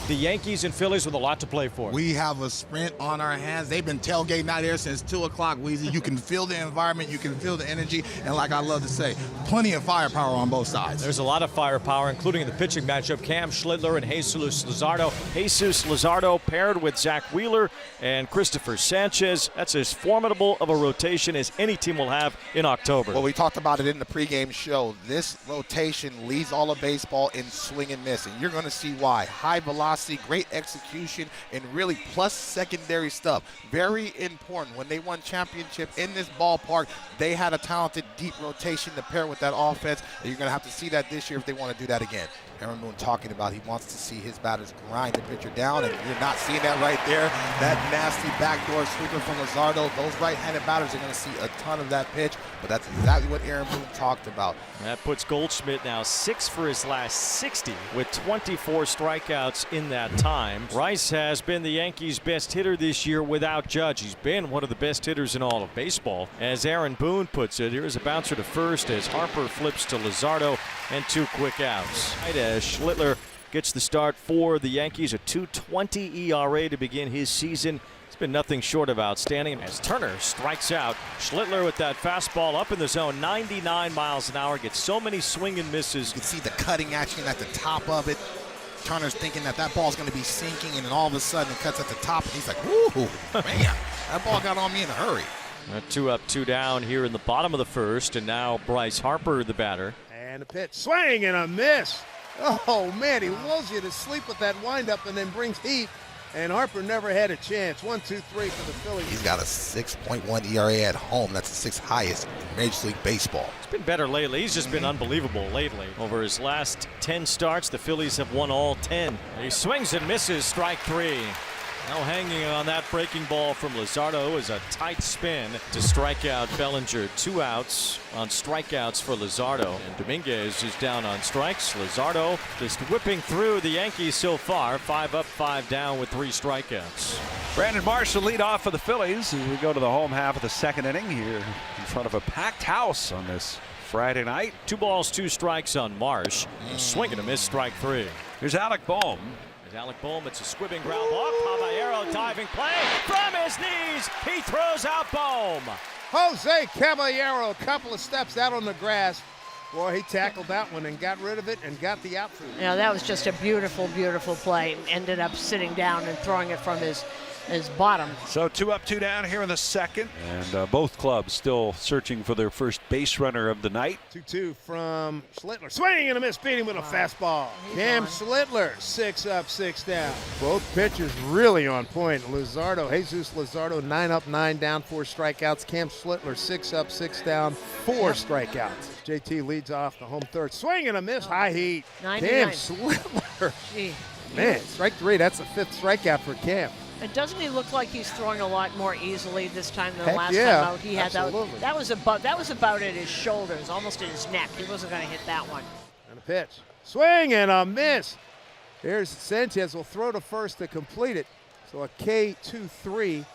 the Yankees and Phillies with a lot to play for. We have a sprint on our hands. They've been tailgating out here since 2 o'clock, Weezy. You can feel the environment, you can feel the energy, and like I love to say, plenty of firepower on both sides. There's a lot of firepower, including in the pitching matchup. Cam Schlittler and Jesus Luzardo. Jesus Luzardo paired with Zach Wheeler and Christopher Sanchez. That's as formidable of a rotation as any team will have in October. Well, we talked about it in the pregame show. This rotation leads all of baseball in swing and miss, and you're going to see why. High velocity, great execution, and really plus secondary stuff. Very important. When they won championship in this ballpark, they had a talented deep rotation to pair with that offense, and you're going to have to see that this year if they want to do that again. Aaron Boone talking about he wants to see his batters grind the pitcher down, and you're not seeing that right there. That nasty backdoor sweeper from Luzardo. Those right-handed batters are going to see a ton of that pitch, but that's exactly what Aaron Boone talked about. That puts Goldschmidt now 6 for his last 60 with 24 strikeouts in that time. Rice has been the Yankees' best hitter this year without Judge. He's been one of the best hitters in all of baseball. As Aaron Boone puts it, here's a bouncer to first as Harper flips to Luzardo and 2 quick outs. As Schlittler gets the start for the Yankees, a 2.20 ERA to begin his season. It's been nothing short of outstanding as Turner strikes out. Schlittler with that fastball up in the zone, 99 miles an hour, gets so many swing and misses. You can see the cutting action at the top of it. Turner's thinking that ball's going to be sinking, and then all of a sudden it cuts at the top, and he's like, "Ooh, man, that ball got on me in a hurry." 2 up, 2 down here in the bottom of the first, and now Bryce Harper, the batter. And a pitch, swing and a miss. Oh, man, he lulls you to sleep with that windup and then brings heat. And Harper never had a chance. 1-2-3 for the Phillies. He's got a 6.1 ERA at home. That's the 6th highest in Major League Baseball. It's been better lately. He's just been unbelievable lately. Over his last 10 starts, the Phillies have won all 10. He swings and misses, strike 3. Now hanging on that breaking ball from Luzardo is a tight spin to strike out Bellinger. 2 outs on strikeouts for Luzardo. And Dominguez is down on strikes. Luzardo just whipping through the Yankees so far. 5 up, 5 down with 3 strikeouts. Brandon Marsh will lead off for the Phillies as we go to the home half of the 2nd inning here in front of a packed house on this Friday night. 2 balls, 2 strikes on Marsh. A swing and a miss, strike 3. Here's Alec Bohm. Alec Bohm, it's a squibbing ground ball. Caballero diving play from his knees. He throws out Bohm. Jose Caballero, a couple of steps out on the grass. Boy, he tackled that one and got rid of it and got the outfield. Yeah, that was just a beautiful, beautiful play. Ended up sitting down and throwing it from his bottom. So 2 up, 2 down here in the 2nd. And both clubs still searching for their first base runner of the night. 2-2 from Schlittler. Swing and a miss, beat him with a fastball. Cam Schlittler, 6 up, 6 down. Both pitchers really on point. Luzardo, Jesus Luzardo, 9 up, 9 down, 4 strikeouts. Cam Schlittler, 6 up, 6 down, 4 strikeouts. JT leads off the home third. Swing and a miss, high heat. 99. Cam Schlittler. Gee. Man, strike 3, that's the 5th strikeout for Cam. And doesn't he look like he's throwing a lot more easily this time than Heck last yeah, time out? He had absolutely. that was about at his shoulders, almost at his neck. He wasn't going to hit that one. And a pitch. Swing and a miss. Here's Sanchez will throw to first to complete it. So a K-2-3,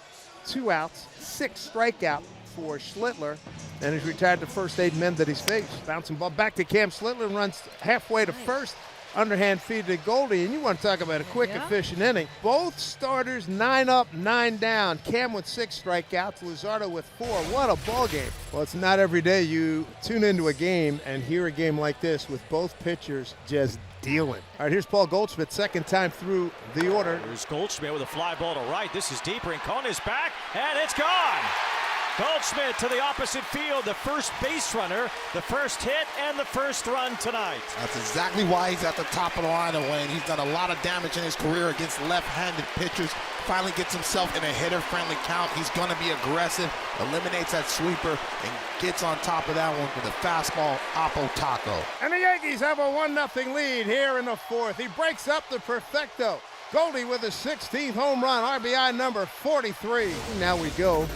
2 outs, 6 strikeout for Schlittler. And he's retired the first 8 men that he's faced. Bouncing ball back to Cam Schlittler, runs halfway to first. Underhand feed to Goldie, and you want to talk about a quick, efficient inning. Both starters 9 up, 9 down. Cam with 6 strikeouts, Luzardo with 4. What a ball game. Well, it's not every day you tune into a game and hear a game like this with both pitchers just dealing. All right, here's Paul Goldschmidt, 2nd time through the order. Here's Goldschmidt with a fly ball to right. This is deep. Rincon is back, and it's gone. Goldschmidt to the opposite field, the first base runner, the first hit, and the first run tonight. That's exactly why he's at the top of the lineup, Wayne. He's done a lot of damage in his career against left-handed pitchers. Finally gets himself in a hitter-friendly count. He's going to be aggressive, eliminates that sweeper, and gets on top of that one with a fastball, Oppo Taco. And the Yankees have a 1-0 lead here in the 4th. He breaks up the perfecto. Goldie with a 16th home run, RBI number 43. Now we go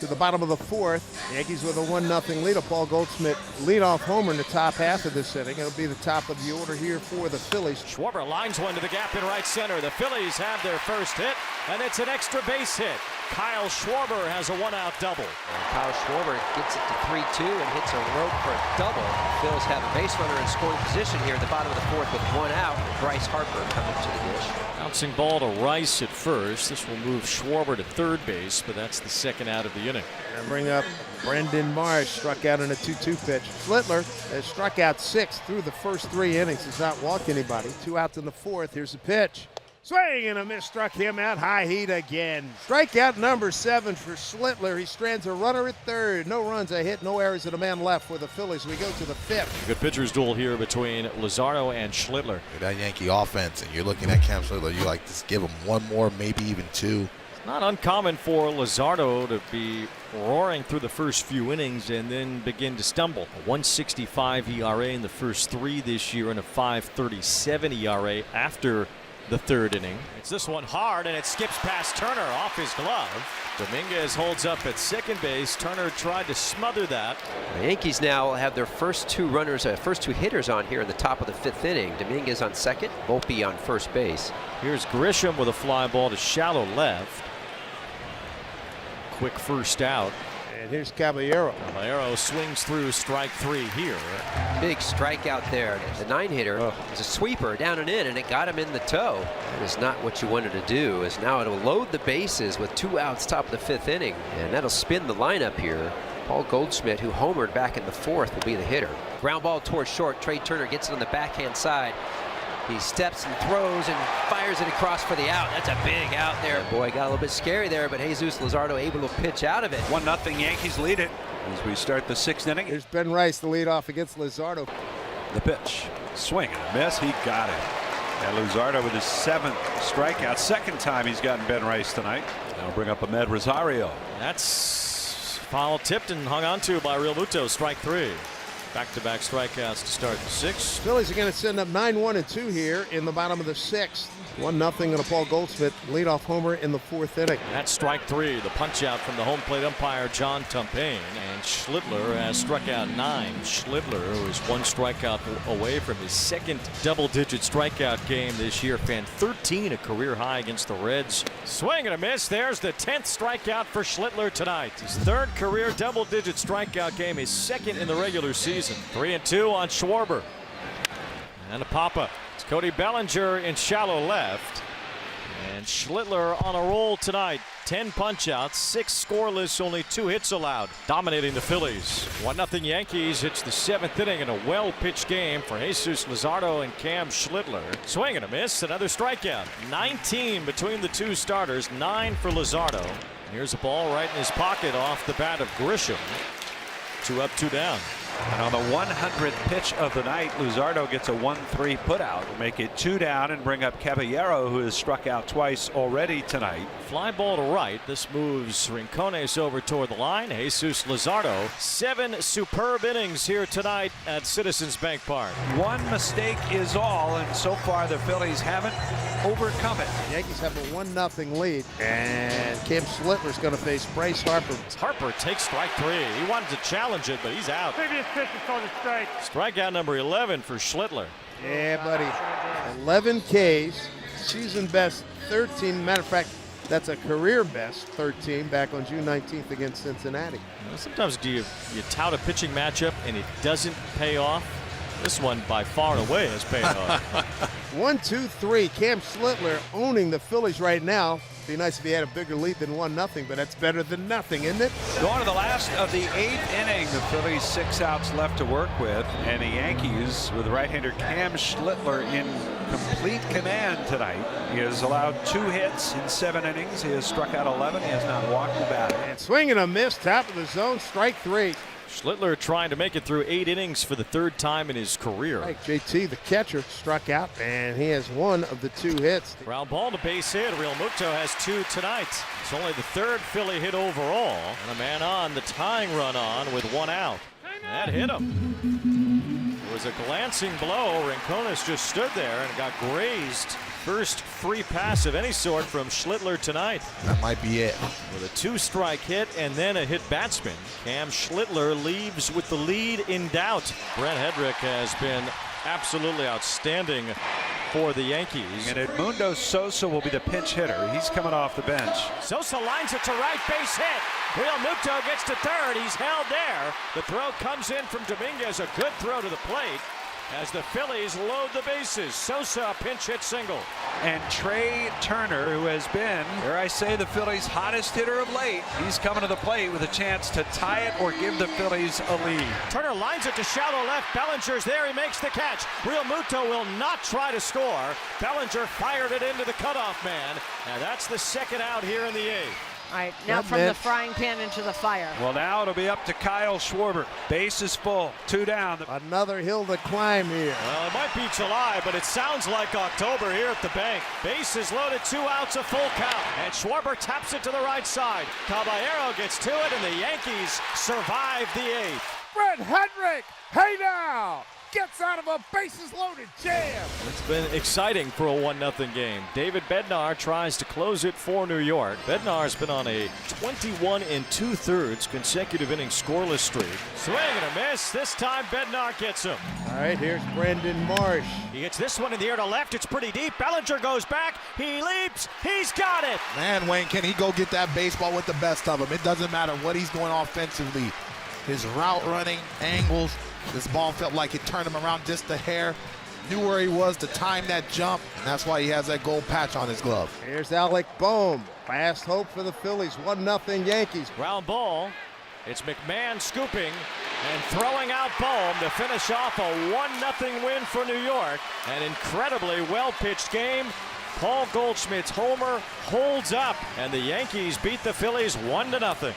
to the bottom of the 4th. Yankees with a 1-0 lead. A Paul Goldschmidt leadoff homer in the top half of this inning. It'll be the top of the order here for the Phillies. Schwarber lines one to the gap in right center. The Phillies have their first hit, and it's an extra base hit. Kyle Schwarber has a one-out double. Kyle Schwarber gets it to 3-2 and hits a rope for a double. Phillies have a base runner in scoring position here at the bottom of the fourth with one out. Bryce Harper coming to the dish. Bouncing ball to Rice at first. This will move Schwarber to third base, but that's the second out of the inning. And bring up Brendan Marsh, struck out on a 2-2 pitch. Schlittler has struck out 6 through the first 3 innings. Has not walked anybody. 2 outs in the fourth. Here's the pitch. Swing and a miss, struck him out. High heat again. Strikeout number 7 for Schlittler. He strands a runner at third. No runs, a hit, no errors, and a man left for the Phillies. We go to the 5th. Good pitcher's duel here between Luzardo and Schlittler. That Yankee offense, and you're looking at Cam Schlittler, you like just give him one more, maybe even 2. It's not uncommon for Luzardo to be roaring through the first few innings and then begin to stumble. A 1.65 ERA in the first 3 this year and a 5.37 ERA after the third inning. It's this one hard, and it skips past Turner off his glove. Dominguez holds up at second base. Turner tried to smother that. The Yankees now have their first 2 runners, first 2 hitters on here in the top of the 5th inning. Dominguez on second, Volpe on first base. Here's Grisham with a fly ball to shallow left. Quick first out. And here's Caballero. Caballero swings through strike 3 here. Big strikeout there. The 9-hitter is a sweeper down and in, and it got him in the toe. That is not what you wanted to do. Is now it'll load the bases with 2 outs top of the 5th inning, and that'll spin the lineup here. Paul Goldschmidt, who homered back in the 4th, will be the hitter. Ground ball towards short. Trey Turner gets it on the backhand side. He steps and throws and fires it across for the out. That's a big out there. Boy, got a little bit scary there, but Jesus Luzardo able to pitch out of it. 1-0 Yankees lead it as we start the 6th inning. Here's Ben Rice, the leadoff against Luzardo. The pitch. Swing and a miss. He got it. And Luzardo with his 7th strikeout. Second time he's gotten Ben Rice tonight. Now bring up Ahmed Rosario. That's foul tipped and hung on to by Real Muto. Strike 3. Back-to-back strikeouts to start the 6th. Phillies are going to send up 9-1-2 here in the bottom of the 6th. 1-0 on a Paul Goldschmidt leadoff homer in the 4th inning. That's strike 3. The punch out from the home plate umpire John Tumpain. And Schlittler has struck out 9. Schlittler, who is 1 strikeout away from his 2nd double-digit strikeout game this year. Fan 13, a career high against the Reds. Swing and a miss. There's the 10th strikeout for Schlittler tonight. His 3rd career double-digit strikeout game. His 2nd in the regular season. 3-2 on Schwarber. And a pop-up. It's Cody Bellinger in shallow left. And Schlittler on a roll tonight. 10 punch-outs, 6 scoreless, only 2 hits allowed. Dominating the Phillies. 1-0 Yankees. It's the 7th inning in a well-pitched game for Jesus Luzardo and Cam Schlittler. Swing and a miss, another strikeout. 19 between the 2 starters, 9 for Luzardo. Here's a ball right in his pocket off the bat of Grisham. 2 up, 2 down. And on the 100th pitch of the night, Luzardo gets a 1-3 putout to make it 2 down and bring up Caballero, who has struck out twice already tonight. Fly ball to right. This moves Rincones over toward the line. Jesus Luzardo. 7 superb innings here tonight at Citizens Bank Park. 1 mistake is all, and so far the Phillies haven't overcome it. The Yankees have a 1-0 lead, and Cam Schlittler is going to face Bryce Harper. Harper takes strike 3. He wanted to challenge it, but he's out. Strikeout number 11 for Schlittler. Yeah, buddy. 11 Ks, season best 13. Matter of fact, that's a career best 13 back on June 19th against Cincinnati. Sometimes you tout a pitching matchup and it doesn't pay off. This one by far and away has paid off. 1-2-3. Cam Schlittler owning the Phillies right now. Be nice if he had a bigger lead than 1-0, but that's better than nothing, isn't it? Going to the last of the 8th inning, the Phillies 6 outs left to work with, and the Yankees with right-hander Cam Schlittler in complete command tonight. He has allowed 2 hits in 7 innings. He has struck out 11. He has not walked the batter. And swing and a miss, top of the zone, strike 3. Schlittler trying to make it through 8 innings for the 3rd time in his career. Right, JT, the catcher, struck out, and he has 1 of the 2 hits. Ground ball to base hit. Real Muto has 2 tonight. It's only the 3rd Philly hit overall. And a man on, the tying run on with 1 out. That hit him. It was a glancing blow. Rincones just stood there and got grazed. First free pass of any sort from Schlittler tonight. That might be it. With a 2-strike hit and then a hit batsman, Cam Schlittler leaves with the lead in doubt. Brent Hedrick has been absolutely outstanding for the Yankees. And Edmundo Sosa will be the pinch hitter. He's coming off the bench. Sosa lines it to right, base hit. Real Muto gets to third. He's held there. The throw comes in from Dominguez. A good throw to the plate as the Phillies load the bases. Sosa, a pinch hit single. And Trey Turner, who has been, dare I say, the Phillies' hottest hitter of late, he's coming to the plate with a chance to tie it or give the Phillies a lead. Turner lines it to shallow left. Bellinger's there. He makes the catch. Real Muto will not try to score. Bellinger fired it into the cutoff man. And that's the second out here in the eighth. All right, now from the frying pan into the fire. Well, now it'll be up to Kyle Schwarber. Base is full. 2 down. Another hill to climb here. Well, it might be July, but it sounds like October here at the bank. Base is loaded, 2 outs, a full count. And Schwarber taps it to the right side. Caballero gets to it, and the Yankees survive the eighth. Fred Hedrick, hey now, gets out of a bases-loaded jam. It's been exciting for a 1-0 game. David Bednar tries to close it for New York. Bednar's been on a 21 2/3 consecutive inning scoreless streak. Swing and a miss. This time Bednar gets him. All right, here's Brendan Marsh. He gets this one in the air to left. It's pretty deep. Bellinger goes back. He leaps. He's got it. Man, Wayne, can he go get that baseball with the best of them? It doesn't matter what he's doing offensively. His route running, angles, this ball felt like it turned him around just a hair. Knew where he was to time that jump, and that's why he has that gold patch on his glove. Here's Alec Boehm. Fast hope for the Phillies. 1-0 Yankees. Ground ball. It's McMahon scooping and throwing out Boehm to finish off a 1-0 win for New York. An incredibly well-pitched game. Paul Goldschmidt's homer holds up, and the Yankees beat the Phillies 1-0.